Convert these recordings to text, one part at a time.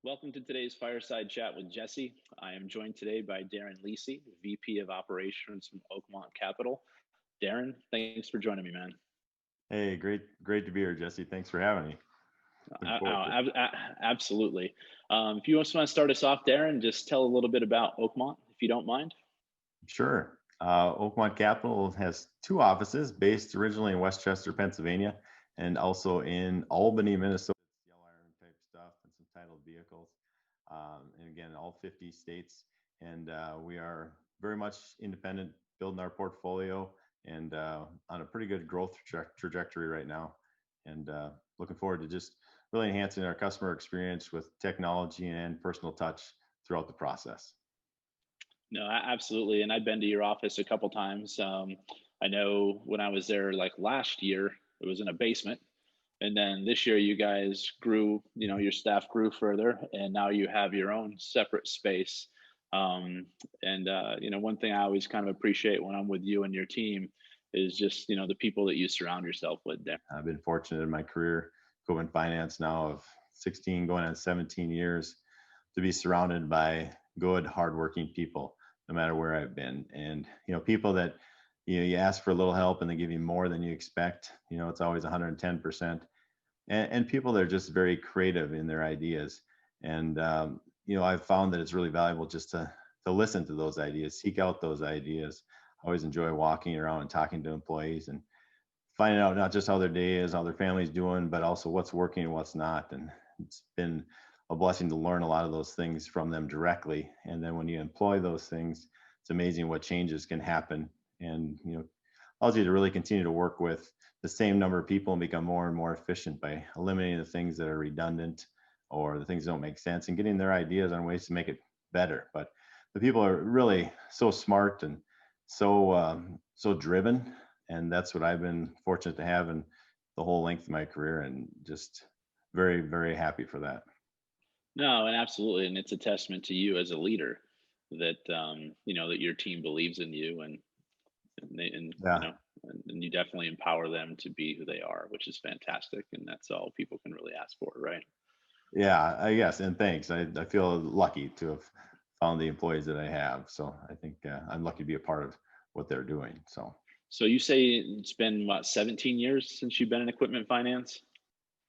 Welcome to today's Fireside Chat with Jesse. I am joined today by Daryn Lacy, VP of Operations from Oakmont Capital. Daryn, thanks for joining me, man. Hey, great to be here, Jesse. Thanks for having me. Looking forward to it. Absolutely. If you just want to start us off, Daryn, just tell a little bit about Oakmont, if you don't mind. Sure. Oakmont Capital has two offices based originally in Westchester, Pennsylvania, and also in Albany, Minnesota. Yellow iron type stuff and some titled vehicles. And again, all 50 states. And we are very much independent, building our portfolio and on a pretty good growth trajectory right now. And looking forward to just really enhancing our customer experience with technology and personal touch throughout the process. No, absolutely. And I've been to your office a couple times. I know when I was there like last year, it was in a basement. And then this year you guys grew, your staff grew further and now you have your own separate space. One thing I always kind of appreciate when I'm with you and your team is just, the people that you surround yourself with there. I've been fortunate in my career, going finance now of 16, going on 17 years, to be surrounded by good, hardworking people, no matter where I've been. And, people that, you ask for a little help and they give you more than you expect. It's always 110%. And people that are just very creative in their ideas. And, I've found that it's really valuable just to listen to those ideas, seek out those ideas. I always enjoy walking around and talking to employees and finding out not just how their day is, how their family's doing, but also what's working and what's not. And it's been a blessing to learn a lot of those things from them directly. And then when you employ those things, it's amazing what changes can happen. And, allows you to really continue to work with the same number of people and become more and more efficient by eliminating the things that are redundant or the things that don't make sense and getting their ideas on ways to make it better. But the people are really so smart and so driven. And that's what I've been fortunate to have in the whole length of my career, and just very, very happy for that. No, and absolutely. And it's a testament to you as a leader that, that your team believes in you and they, and, Yeah. and you definitely empower them to be who they are, which is fantastic. And that's all people can really ask for, right? Yeah, I guess. And thanks. I feel lucky to have found the employees that I have. So I think I'm lucky to be a part of what they're doing. So you say it's been what, 17 years since you've been in equipment finance?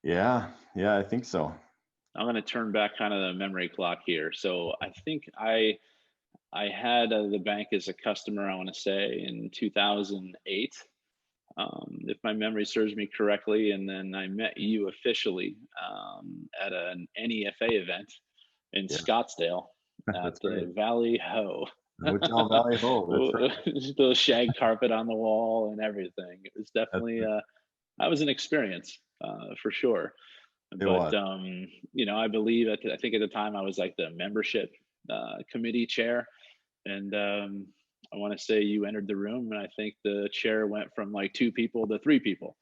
Yeah, I think so. I'm going to turn back kind of the memory clock here. So I think I had the bank as a customer, I want to say in 2008, if my memory serves me correctly. And then I met you officially at an NEFA event in Yeah, Scottsdale at that's the right. Valley Ho. Hotel Valley Ho. That's right. The shag carpet on the wall and everything. It was That's definitely right. that was an experience for sure. It But was. I believe I think at the time I was like the membership committee chair, and I want to say you entered the room, and I think the chair went from like two people to three people,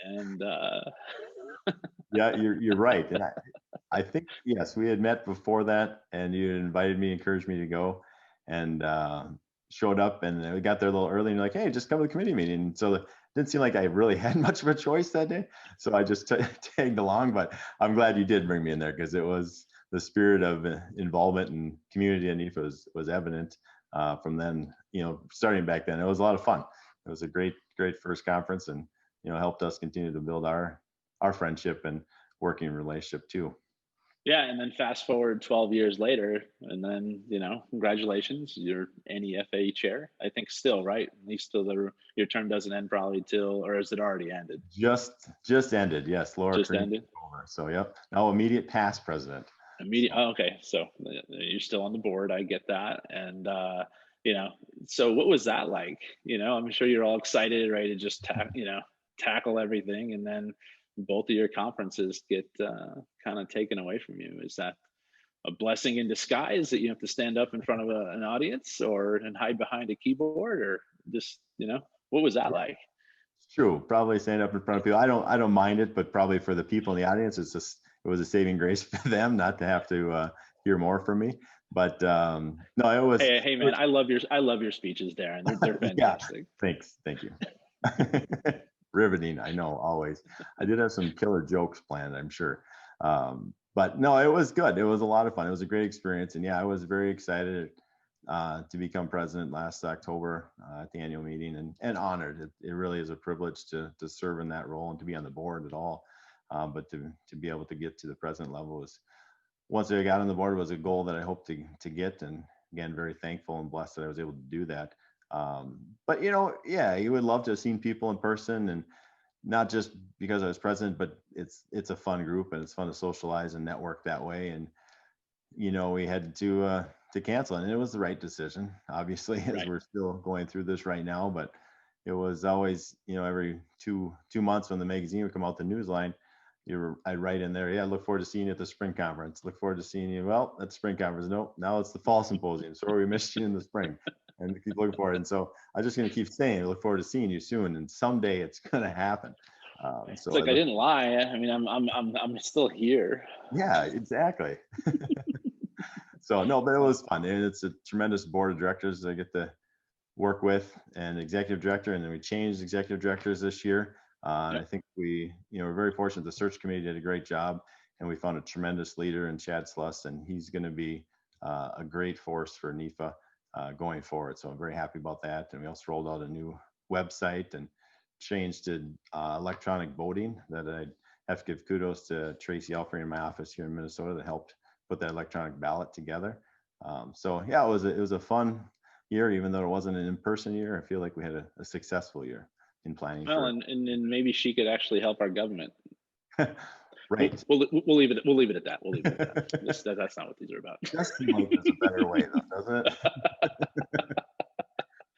and Yeah, you're right. And I think, yes, we had met before that, and you had invited me, encouraged me to go, and showed up, and we got there a little early, and you're like, hey, just come to the committee meeting. So it didn't seem like I really had much of a choice that day. So I just tagged along, but I'm glad you did bring me in there, because it was the spirit of involvement and community underneath was evident from then, starting back then. It was a lot of fun. It was a great first conference, and, helped us continue to build our friendship and working relationship too. yeah, and then fast forward 12 years later, and then congratulations, you're NEFA chair. I think still, right? At least till your term doesn't end probably till, or is it already ended? Just ended. Yes, Laura Just Crane ended. took over. So yep. Now immediate past president. Immediate. So Oh, okay, so you're still on the board. I get that, and you know, so what was that like? I'm sure you're all excited, ready to just tackle everything, and then both of your conferences get kind of taken away from you. Is that a blessing in disguise that you have to stand up in front of an audience or and hide behind a keyboard, or just what was that yeah, like? it's true. Probably stand up in front of people. I don't mind it, but probably for the people in the audience, it was a saving grace for them not to have to hear more from me. But no, Hey, it man, was I love your speeches, Daryn. They're yeah. fantastic. Thank you. Riveting, I know, always. I did have some killer jokes planned, I'm sure. But no, it was good. It was a lot of fun. It was a great experience. And yeah, I was very excited to become president last October at the annual meeting, and honored. It really is a privilege to serve in that role and to be on the board at all. But to be able to get to the president level was, once I got on the board, was a goal that I hope to get. And again, very thankful and blessed that I was able to do that. But yeah, you would love to have seen people in person, and not just because I was president, but it's a fun group and it's fun to socialize and network that way. And we had to cancel, and it was the right decision, obviously, as Right. we're still going through this right now. But it was always, every two months when the magazine would come out, the newsline, I'd write in there, yeah, look forward to seeing you at the spring conference. Look forward to seeing you. Well, at the spring conference, nope, now it's the fall symposium. So we missed you in the spring, and keep looking forward. And so I'm just going to keep saying, look forward to seeing you soon, and someday it's going to happen. It's So I like I look, didn't lie. I mean, I'm still here. yeah, exactly. So no, but it was fun, and it's a tremendous board of directors I get to work with, and executive director, and then we changed executive directors this year. And I Yep. think we're very fortunate. The search committee did a great job, and we found a tremendous leader in Chad Sluss, and he's going to be a great force for NEFA going forward. So I'm very happy about that. And we also rolled out a new website and changed to electronic voting. That I have to give kudos to Tracy Alfrey in my office here in Minnesota that helped put that electronic ballot together. So yeah, it was a fun year, even though it wasn't an in-person year. I feel like we had a successful year in planning Well, for and then maybe she could actually help our government. right. We'll leave it. We'll leave it at that. We'll leave it at that. That's not what these are about. Just like there's a better way though, doesn't it?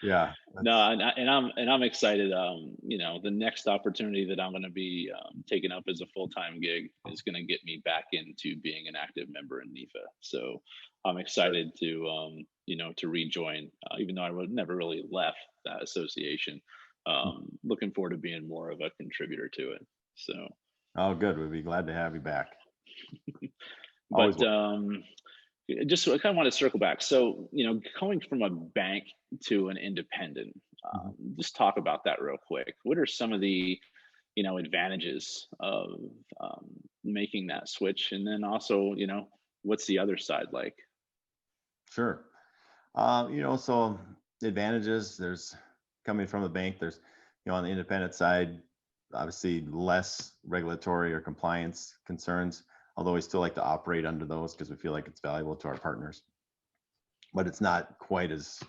Yeah, No, that's and I'm excited. The next opportunity that I'm going to be taking up as a full-time gig is going to get me back into being an active member in NEFA. So I'm good. excited to rejoin, even though I would never really left that association. Looking forward to being more of a contributor to it. So, Oh, good. We'd be glad to have you back. Always but will. just I kind of want to circle back. So, going from a bank to an independent, Mhm. just talk about that real quick. What are some of the, advantages of making that switch? And then also, what's the other side like? Sure. So advantages, there's coming from the bank, there's, on the independent side, obviously less regulatory or compliance concerns, although we still like to operate under those because we feel like it's valuable to our partners. But it's not quite as,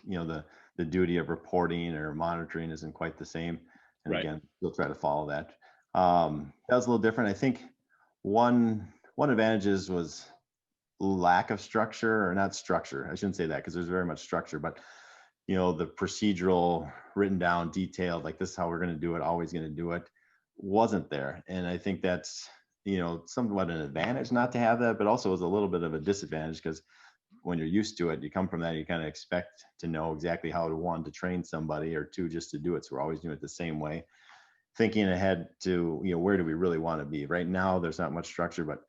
the duty of reporting or monitoring isn't quite the same. And Right. again, we'll try to follow that. That was a little different. I think one advantages was lack of structure, or not structure. I shouldn't say that because there's very much structure, but the procedural written down, detailed, like this is how we're going to do it, always going to do it, wasn't there. And I think that's, somewhat an advantage not to have that, but also was a little bit of a disadvantage because when you're used to it, you come from that, you kind of expect to know exactly how to, one, to train somebody, or two, just to do it. So we're always doing it the same way, thinking ahead to, where do we really want to be? Right now, there's not much structure, but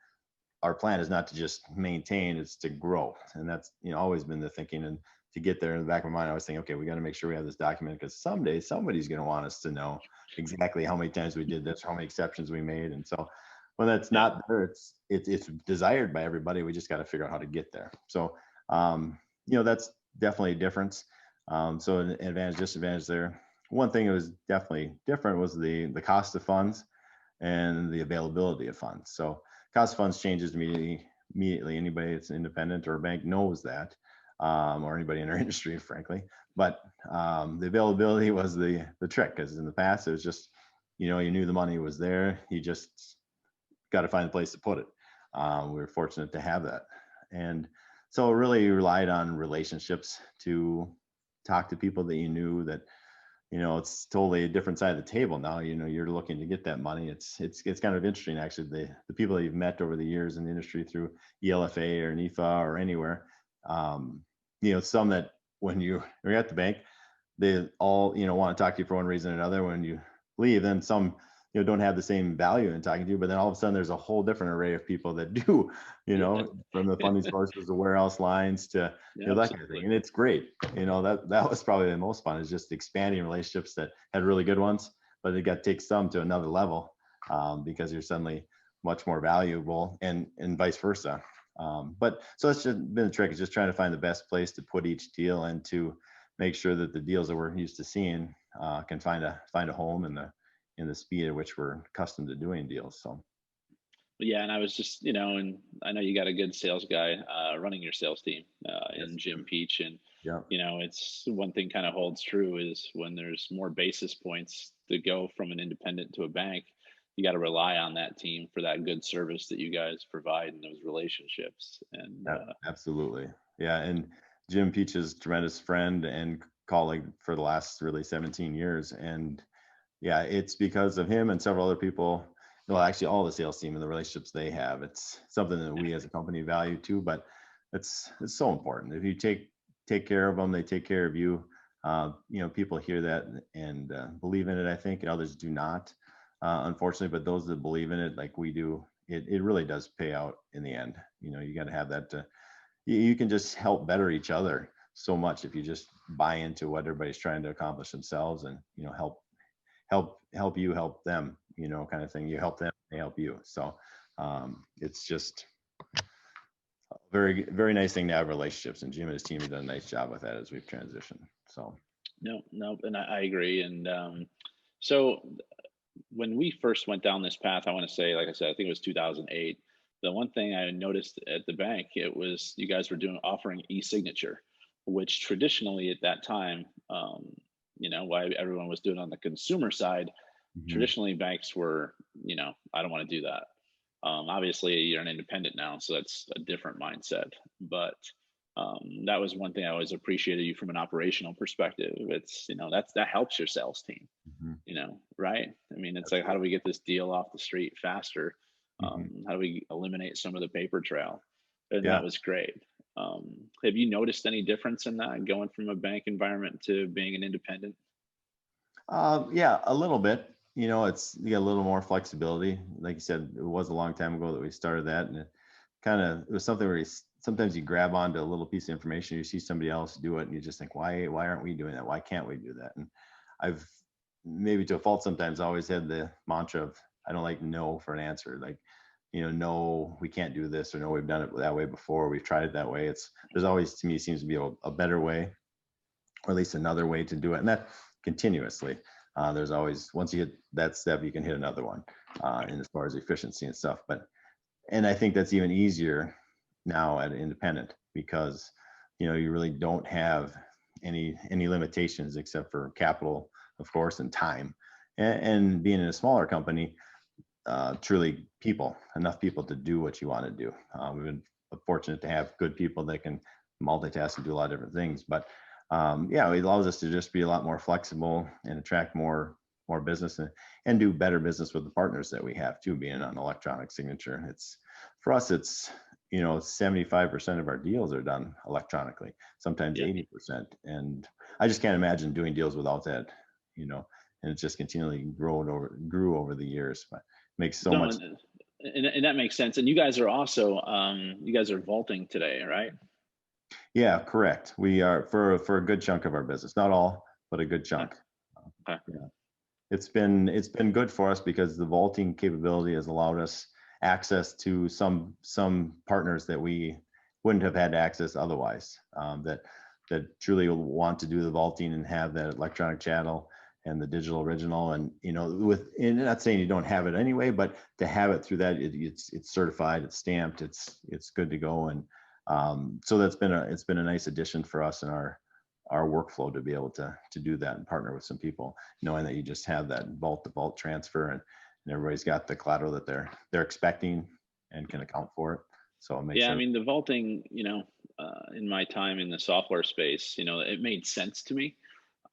our plan is not to just maintain, it's to grow. And that's, always been the thinking. And to get there, in the back of my mind, I was thinking, okay, we got to make sure we have this document because someday somebody's going to want us to know exactly how many times we did this, how many exceptions we made. And so when that's Yeah. not there, it's desired by everybody. We just got to figure out how to get there. So that's definitely a difference. So an advantage, disadvantage there. One thing that was definitely different was the cost of funds and the availability of funds. So cost of funds changes immediately. Anybody that's independent or a bank knows that, or anybody in our industry, frankly. But the availability was the trick, because in the past it was just, you knew the money was there. You just got to find a place to put it. We were fortunate to have that, and so really relied on relationships to talk to people that you knew that it's totally a different side of the table now. You're looking to get that money. It's kind of interesting, actually, the people that you've met over the years in the industry through ELFA or NEFA or anywhere. Some that when you're at the bank, they all want to talk to you for one reason or another. When you leave, then some don't have the same value in talking to you, but then all of a sudden there's a whole different array of people that do, Yeah. from the funding sources to warehouse lines to Yeah, that kind of thing. absolutely. And it's great. That was probably the most fun, is just expanding relationships that had really good ones, but it got to take some to another level, because you're suddenly much more valuable, and vice versa. But so it's just been a trick, is just trying to find the best place to put each deal and to make sure that the deals that we're used to seeing can find a home in the speed at which we're accustomed to doing deals. So But yeah, and I was just, and I know you got a good sales guy running your sales team yes, in Jim Peach, and yeah, it's one thing kind of holds true is when there's more basis points to go from an independent to a bank, you got to rely on that team for that good service that you guys provide in those relationships. And absolutely, yeah. And Jim Peach's tremendous friend and colleague for the last really 17 years, and yeah, it's because of him and several other people. Well, actually, all the sales team and the relationships they have. It's something that we as a company value too. But it's so important. If you take care of them, they take care of you. People hear that and believe in it, I think, and others do not, unfortunately. But those that believe in it, like we do, it really does pay out in the end. You got to have that. You can just help better each other so much if you just buy into what everybody's trying to accomplish themselves, and help you help them, kind of thing. You help them, they help you. So it's just a very, very nice thing to have relationships, and Jim and his team have done a nice job with that as we've transitioned. So no, no, and I agree. And so when we first went down this path, I want to say, like I said, I think it was 2008. The one thing I noticed at the bank, it was you guys were offering e-signature, which traditionally at that time, why everyone was doing on the consumer side, mhm. traditionally banks were, I don't want to do that. Obviously, you're an independent now, so that's a different mindset. But that was one thing I always appreciated you from an operational perspective. It's that helps your sales team, Mhm. right? I mean, it's like, how do Absolutely. we get this deal off the street faster? Mhm. How do we eliminate some of the paper trail? And Yeah. that was great. Have you noticed any difference in that going from a bank environment to being an independent? Yeah, a little bit. You got a little more flexibility. Like you said, it was a long time ago that we started that, and it was something where sometimes you grab onto a little piece of information, you see somebody else do it, and you just think, why aren't we doing that? Why can't we do that? And I've, maybe to a fault sometimes, always had the mantra of, I don't like no for an answer. Like, no, we can't do this, or no, we've done it that way before. We've tried it that way. There's always, to me, seems to be a better way, or at least another way to do it, and that continuously. There's always, once you hit that step, you can hit another one, and as far as efficiency and stuff. And I think that's even easier now at independent, because you really don't have any limitations except for capital, of course, and time. And being in a smaller company, truly enough people to do what you want to do. We've been fortunate to have good people that can multitask and do a lot of different things. But yeah, it allows us to just be a lot more flexible and attract more business, and do better business with the partners that we have too. Being on electronic signature, for us, it's 75% of our deals are done electronically, sometimes Yeah. 80%. And I just can't imagine doing deals without that. And it's just continually grew over the years. But makes so No, much. and that makes sense. And you guys are also you guys are vaulting today, right? Yeah, correct. We are, for a good chunk of our business, not all, but a good Okay. chunk. Okay. Yeah, it's been good for us, because the vaulting capability has allowed us access to some partners that we wouldn't have had access otherwise. That truly want to do the vaulting and have that electronic channel and the digital original, and and not saying you don't have it anyway, but to have it through that, it's certified, it's stamped, it's good to go. And so it's been a nice addition for us in our workflow, to be able to do that and partner with some people, knowing that you just have that vault to vault transfer, and everybody's got the collateral that they're expecting and can account for it. So it makes Yeah, I it. mean the vaulting, in my time in the software space, it made sense to me.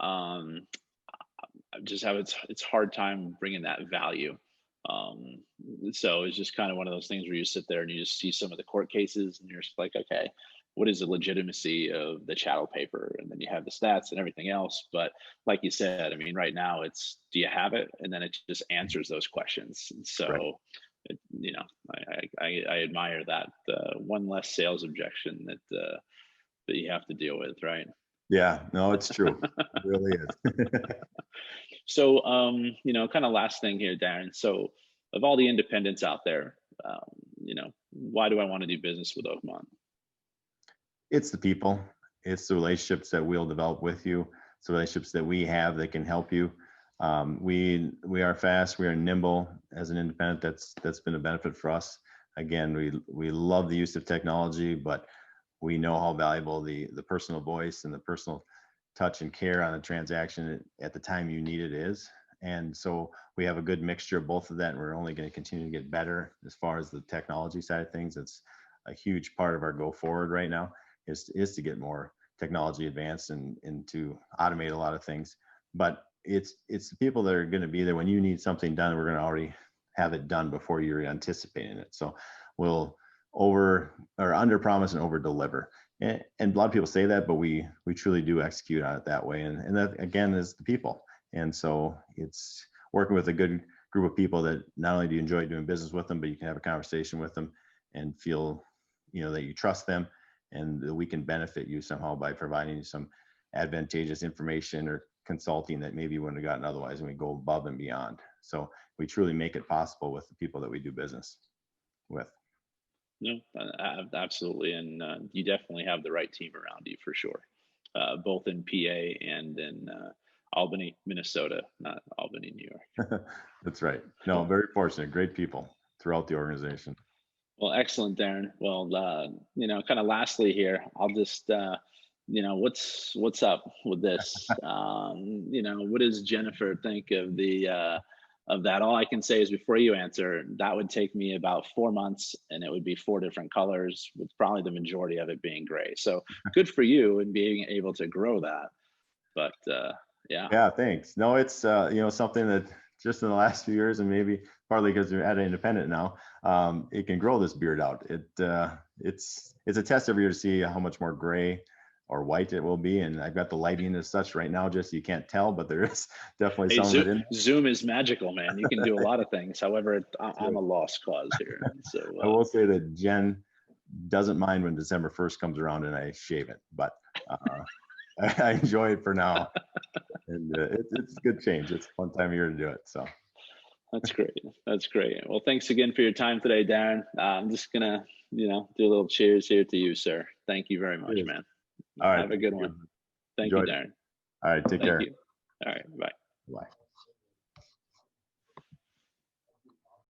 Um, I just have it's hard time bringing that value. Um, so it's just kind of one of those things where you sit there and you just see some of the court cases and you're just like, okay, what is the legitimacy of the chattel paper? And then you have the stats and everything else. But like you said, I mean, right now it's, do you have it? And then it just answers those questions. Right. So, it, you know, I admire that one less sales objection that you have to deal with, right? Yeah, no, it's true. It really is. So, kind of last thing here, Darren. So, of all the independents out there, why do I want to do business with Oakmont? It's the people, it's the relationships that we'll develop with you. It's the relationships that we have that can help you. We are fast, we are nimble as an independent. That's been a benefit for us. Again, we love the use of technology, but we know how valuable the personal voice and the personal touch and care on a transaction at the time you need it is. And so we have a good mixture of both of that, and we're only going to continue to get better as far as the technology side of things. It's a huge part of our go forward right now is to get more technology advanced and to automate a lot of things. But it's the people that are going to be there when you need something done. We're going to already have it done before you're anticipating it. So we'll under promise and over deliver. And a lot of people say that, but we truly do execute on it that way. And that again is the people. And so it's working with a good group of people that not only do you enjoy doing business with them, but you can have a conversation with them and feel, that you trust them and that we can benefit you somehow by providing you some advantageous information or consulting that maybe you wouldn't have gotten otherwise, and we go above and beyond. So we truly make it possible with the people that we do business with. No, absolutely, and you definitely have the right team around you for sure, both in PA and in Albany, Minnesota, not Albany, New York. That's right. No, very fortunate. Great people throughout the organization. Well, excellent, Daryn. Well, kind of lastly here, I'll just, what's up with this? What does Jennifer think of that? All I can say is before you answer, that would take me about 4 months, and it would be 4 different colors, with probably the majority of it being gray. So good for you and being able to grow that. But yeah. Yeah, thanks. No, it's something that just in the last few years, and maybe partly because you're at an independent now, it can grow this beard out. It's a test every year to see how much more gray or white it will be. And I've got the lighting as such right now, just so you can't tell, but there is definitely some of it in. Zoom is magical, man. You can do a lot of things. However, I'm a lost cause here. So I will say that Jen doesn't mind when December 1st comes around and I shave it, but I enjoy it for now. And it's a good change. It's a fun time of year to do it. So that's great. That's great. Well, thanks again for your time today, Daryn. I'm just gonna, do a little cheers here to you, sir. Thank you very much, man. All right. Have a good one. Thank you, Daryn. All right. Take care. You. All right. Bye. Bye.